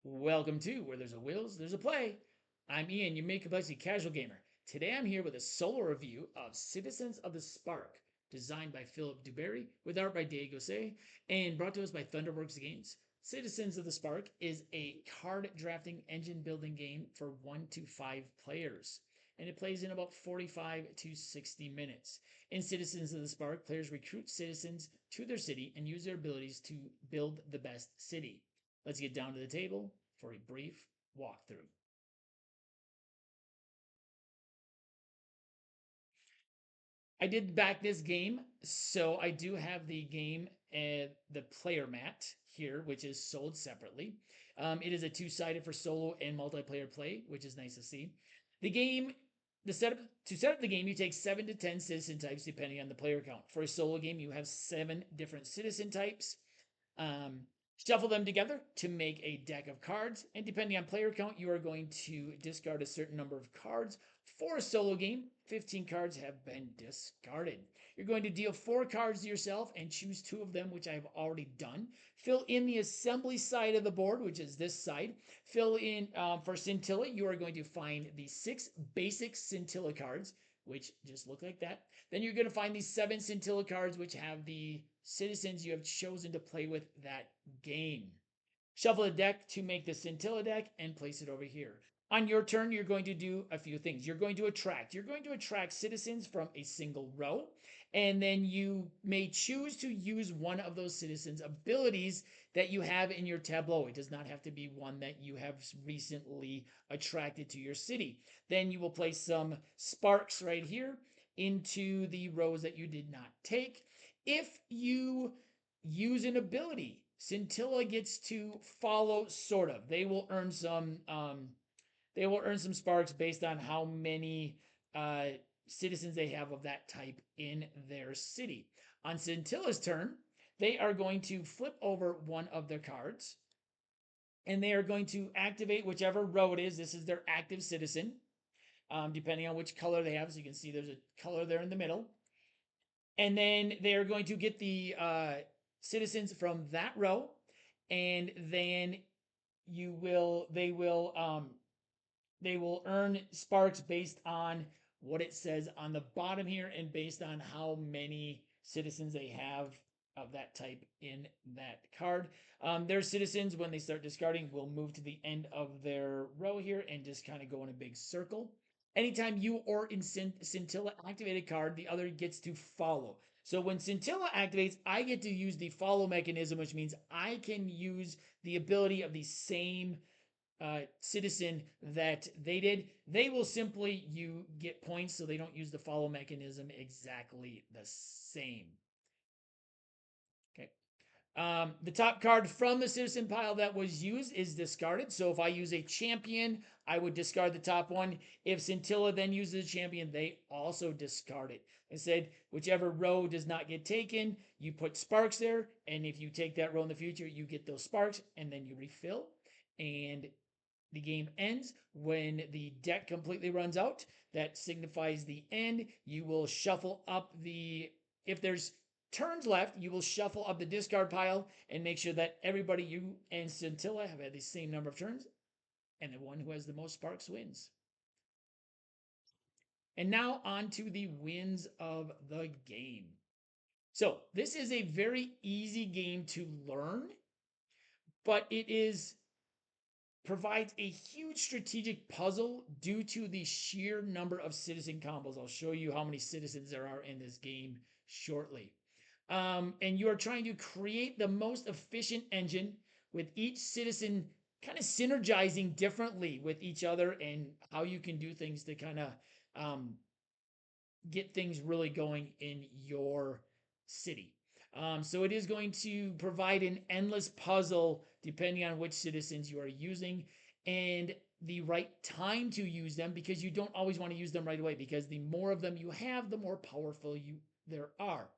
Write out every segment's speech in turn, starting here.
Welcome to Where There's a Wills, There's a Play. I'm Ian, your mid complexity casual gamer. Today I'm here with a solo review of Citizens of the Spark, designed by Philip Duberry, with art by Diego Say, and brought to us by Thunderworks Games. Citizens of the Spark is a card drafting engine building game for 1 to 5 players, and it plays in about 45 to 60 minutes. In Citizens of the Spark, players recruit citizens to their city and use their abilities to build the best city. Let's get down to the table for a brief walkthrough. I did back this game, so I do have the game and the player mat here, which is sold separately. It is a two-sided for solo and multiplayer play, which is nice to see. The game, the setup to set up the game, you take 7 to 10 citizen types depending on the player count. For a solo game, you have 7 different citizen types. Um, Shuffle them together to make a deck of cards, and depending on player count, you are going to discard a certain number of cards. For a solo game, 15 cards have been discarded. You're going to deal 4 cards to yourself and choose 2 of them, which I have already done. Fill in the assembly side of the board, which is this side. Fill in for Scintilla, you are going to find the 6 basic Scintilla cards, which just look like that. Then you're going to find these 7 Scintilla cards, which have the citizens you have chosen to play with that game. Shuffle the deck to make the Scintilla deck and place it over here. On your turn, you're going to do a few things. You're going to attract citizens from a single row, and then you may choose to use one of those citizens' abilities that you have in your tableau. It does not have to be one that you have recently attracted to your city. Then you will place some sparks right here into the rows that you did not take. If you use an ability, Scintilla gets to follow, sort of. They will earn some sparks based on how many uh, citizens they have of that type in their city. On Scintilla's turn, they are going to flip over one of their cards, and they are going to activate whichever row it is. This is their active citizen, depending on which color they have. So you can see there's a color there in the middle. And then they are going to get the citizens from that row, and then they will earn sparks based on what it says on the bottom here and based on how many citizens they have of that type in that card. Their citizens, when they start discarding, will move to the end of their row here and just kind of go in a big circle. Anytime you or in Scintilla activate a card, the other gets to follow. So when Scintilla activates, I get to use the follow mechanism, which means I can use the ability of the same citizen that they did. They will simply you get points, so they don't use the follow mechanism exactly the same. Okay. The top card from the citizen pile that was used is discarded. So if I use a champion, I would discard the top one. If Scintilla then uses a champion, they also discard it. I said, whichever row does not get taken, you put sparks there. And if you take that row in the future, you get those sparks and then you refill. And the game ends when the deck completely runs out. That signifies the end. You will shuffle up the, if there's turns left, you will shuffle up the discard pile and make sure that everybody, you and Scintilla, have had the same number of turns, and the one who has the most sparks wins. And now on to the wins of the game. So this is a very easy game to learn, but it is provides a huge strategic puzzle due to the sheer number of citizen combos. I'll show you how many citizens there are in this game shortly. And you are trying to create the most efficient engine with each citizen kind of synergizing differently with each other and how you can do things to kind of get things really going in your city. So it is going to provide an endless puzzle depending on which citizens you are using and the right time to use them, because you don't always want to use them right away, because the more of them you have, the more powerful there are.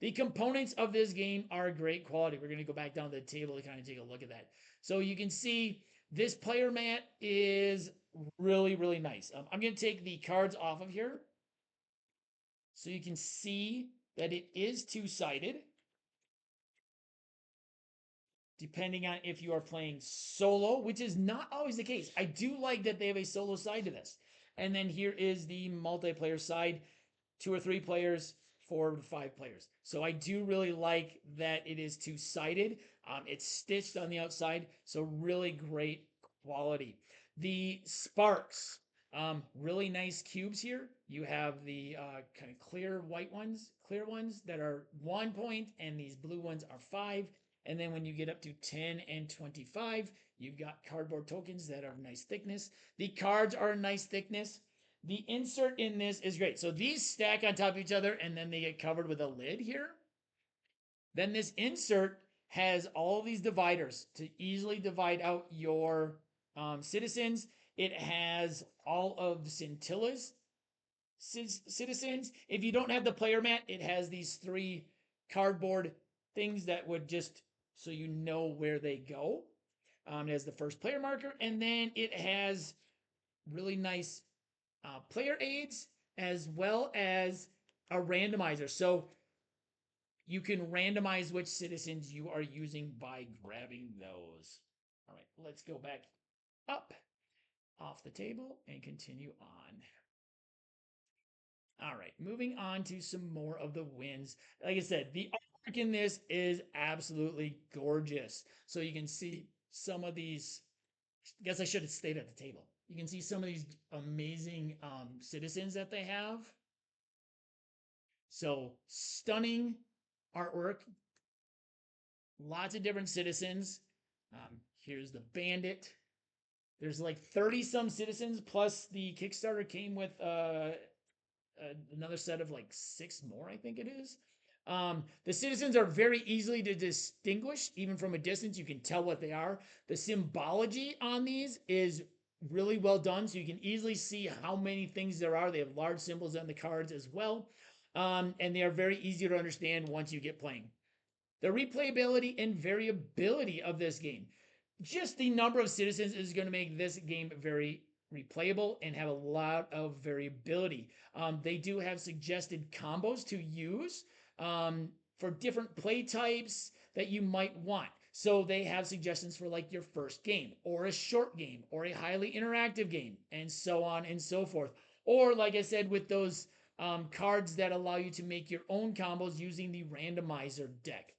The components of this game are great quality. We're going to go back down to the table to kind of take a look at that. So you can see this player mat is really, really nice. I'm going to take the cards off of here so you can see that it is two-sided. depending on if you are playing solo, which is not always the case. I do like that they have a solo side to this. And then here is the multiplayer side, 2 or 3 players, 4 to 5 players. So I do really like that it is two-sided. It's stitched on the outside, so really great quality. The sparks, really nice cubes here. You have the kind of clear ones that are 1 point, and these blue ones are 5. And then when you get up to 10 and 25, you've got cardboard tokens that are nice thickness. The cards are a nice thickness. The insert in this is great. So these stack on top of each other and then they get covered with a lid here. Then this insert has all these dividers to easily divide out your citizens. It has all of Scintilla's citizens. If you don't have the player mat, it has these 3 cardboard things that would just so you know where they go. It has the first player marker, and then it has really nice player aids as well as a randomizer. So you can randomize which citizens you are using by grabbing those. All right, let's go back up off the table and continue on. All right, moving on to some more of the wins. Like I said, the artwork in this is absolutely gorgeous. So you can see some of these. I guess I should have stayed at the table. You can see some of these amazing citizens that they have. So stunning artwork. Lots of different citizens. Here's the bandit. There's like 30 some citizens, plus the Kickstarter came with another set of like 6 more, I think it is. The citizens are very easily to distinguish, even from a distance. You can tell what they are. The symbology on these is really well done, so you can easily see how many things there are. They have large symbols on the cards as well, and they are very easy to understand once you get playing. The replayability and variability of this game. Just the number of citizens is going to make this game very replayable and have a lot of variability. They do have suggested combos to use for different play types that you might want. So they have suggestions for like your first game or a short game or a highly interactive game and so on and so forth. Or like I said, with those cards that allow you to make your own combos using the randomizer deck.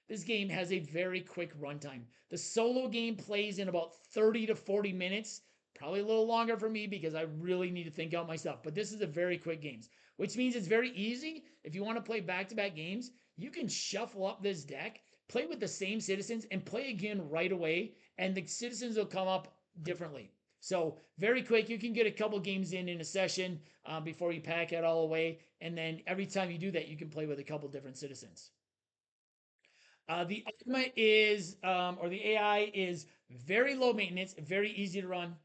This game has a very quick runtime. The solo game plays in about 30 to 40 minutes, probably a little longer for me because I really need to think out my stuff. But this is a very quick game, which means it's very easy. If you want to play back-to-back games, you can shuffle up this deck, play with the same citizens, and play again right away, and the citizens will come up differently. So very quick, you can get a couple games in a session before you pack it all away, and then every time you do that, you can play with a couple different citizens. The Ultima is, or the AI is very low maintenance, very easy to run.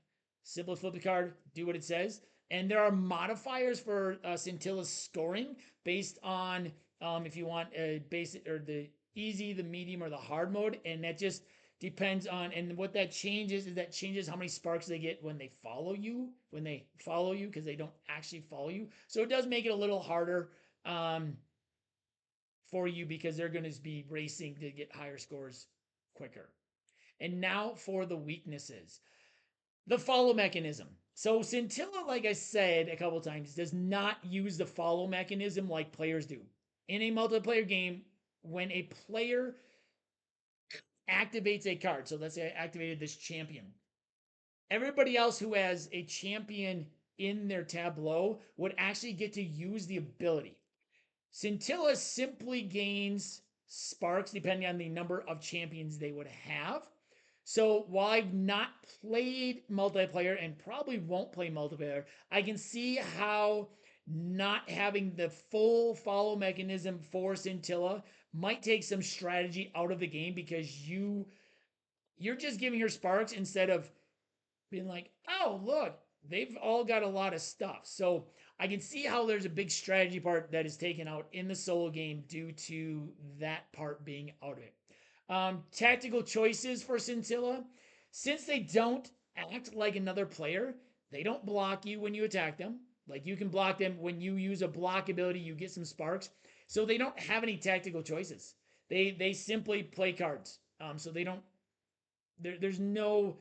Simple flip the card, do what it says. And there are modifiers for Scintilla's scoring based on if you want a basic or the easy, the medium, or the hard mode. And that just depends on, and what that changes is that changes how many sparks they get when they follow you, because they don't actually follow you. So it does make it a little harder. For you because they're going to be racing to get higher scores quicker. And now for the weaknesses. The follow mechanism. So Scintilla, like I said a couple times, does not use the follow mechanism like players do. In a multiplayer game, when a player activates a card, so let's say I activated this champion, everybody else who has a champion in their tableau would actually get to use the ability. Scintilla simply gains sparks depending on the number of champions they would have. So while I've not played multiplayer and probably won't play multiplayer, I can see how not having the full follow mechanism for Scintilla might take some strategy out of the game because you're just giving her sparks instead of being like, oh, look, they've all got a lot of stuff. So I can see how there's a big strategy part that is taken out in the solo game due to that part being out of it. Tactical choices for Scintilla. Since they don't act like another player, they don't block you when you attack them. Like you can block them when you use a block ability, you get some sparks. So they don't have any tactical choices. They simply play cards. So they don't There's no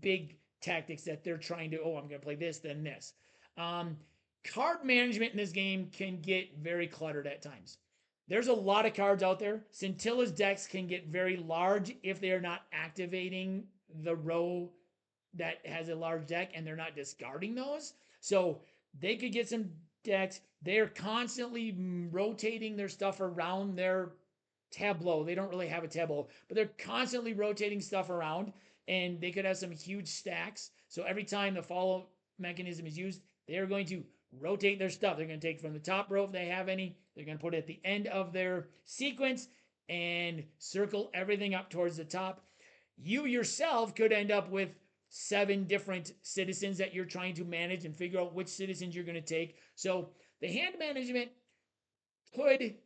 big tactics that they're trying to, oh, I'm going to play this, then this. Um, Card management in this game can get very cluttered at times. There's a lot of cards out there. Scintilla's decks can get very large if they are not activating the row that has a large deck and they're not discarding those. So they could get some decks. They're constantly rotating their stuff around their tableau. They don't really have a tableau, but they're constantly rotating stuff around and they could have some huge stacks. So every time the follow mechanism is used, they are going to rotate their stuff. They're going to take from the top row if they have any. They're going to put it at the end of their sequence and circle everything up towards the top. You yourself could end up with 7 different citizens that you're trying to manage and figure out which citizens you're going to take. So the hand management could,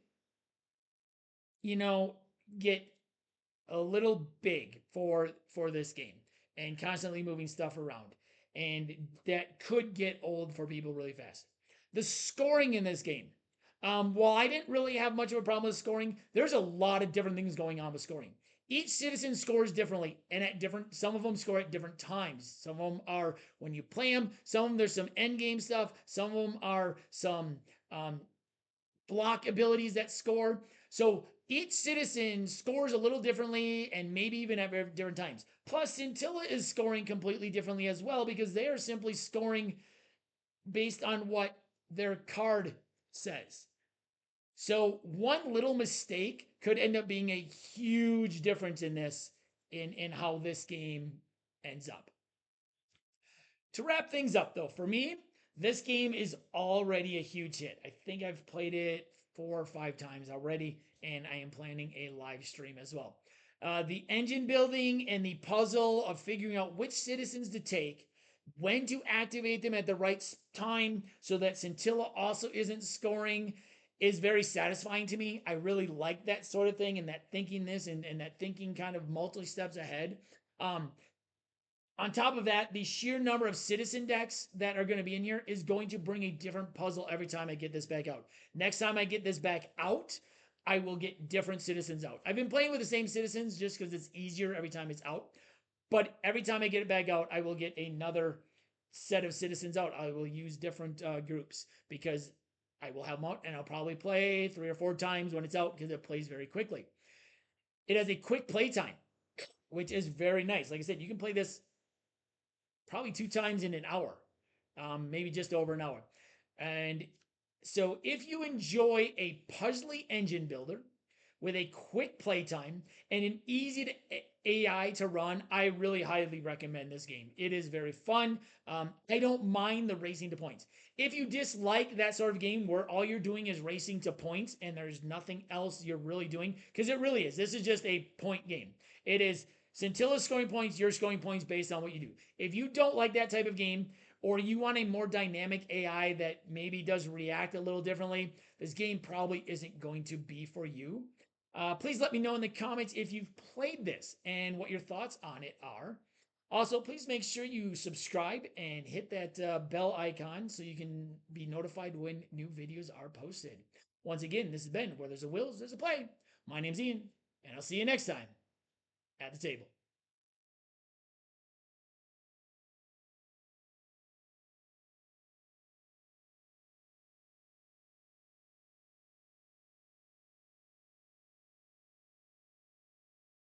you know, get a little big for this game and constantly moving stuff around. And that could get old for people really fast. The scoring in this game, while I didn't really have much of a problem with scoring, there's a lot of different things going on with scoring. Each citizen scores differently and at different, some of them score at different times. Some of them are when you play them, some of them there's some end game stuff, some of them are some block abilities that score. So each citizen scores a little differently and maybe even at different times. Plus, Scintilla is scoring completely differently as well because they are simply scoring based on what their card says. So one little mistake could end up being a huge difference in this, in how this game ends up. To wrap things up, though, for me, this game is already a huge hit. I think I've played it 4 or 5 times already, and I am planning a live stream as well. The engine building and the puzzle of figuring out which citizens to take, when to activate them at the right time so that Scintilla also isn't scoring is very satisfying to me. I really like that sort of thing and that thinking this and that thinking kind of multi steps ahead. Um, on top of that, the sheer number of citizen decks that are going to be in here is going to bring a different puzzle every time I get this back out. Next time I get this back out, I will get different citizens out. I've been playing with the same citizens just because it's easier every time it's out. But every time I get it back out, I will get another set of citizens out. I will use different groups because I will have them out and I'll probably play 3 or 4 times when it's out because it plays very quickly. It has a quick play time, which is very nice. Like I said, you can play this probably 2 times in an hour, maybe just over an hour. And so if you enjoy a puzzly engine builder with a quick playtime and an easy to AI to run, I really highly recommend this game. It is very fun. I don't mind the racing to points. If you dislike that sort of game where all you're doing is racing to points and there's nothing else you're really doing, because it really is. This is just a point game. It is Scintilla scoring points, you're scoring points based on what you do. If you don't like that type of game, or you want a more dynamic AI that maybe does react a little differently, this game probably isn't going to be for you. Please let me know in the comments if you've played this and what your thoughts on it are. Also, please make sure you subscribe and hit that bell icon so you can be notified when new videos are posted. Once again, this has been Where There's a Will, There's a Play. My name's Ian, and I'll see you next time at the table.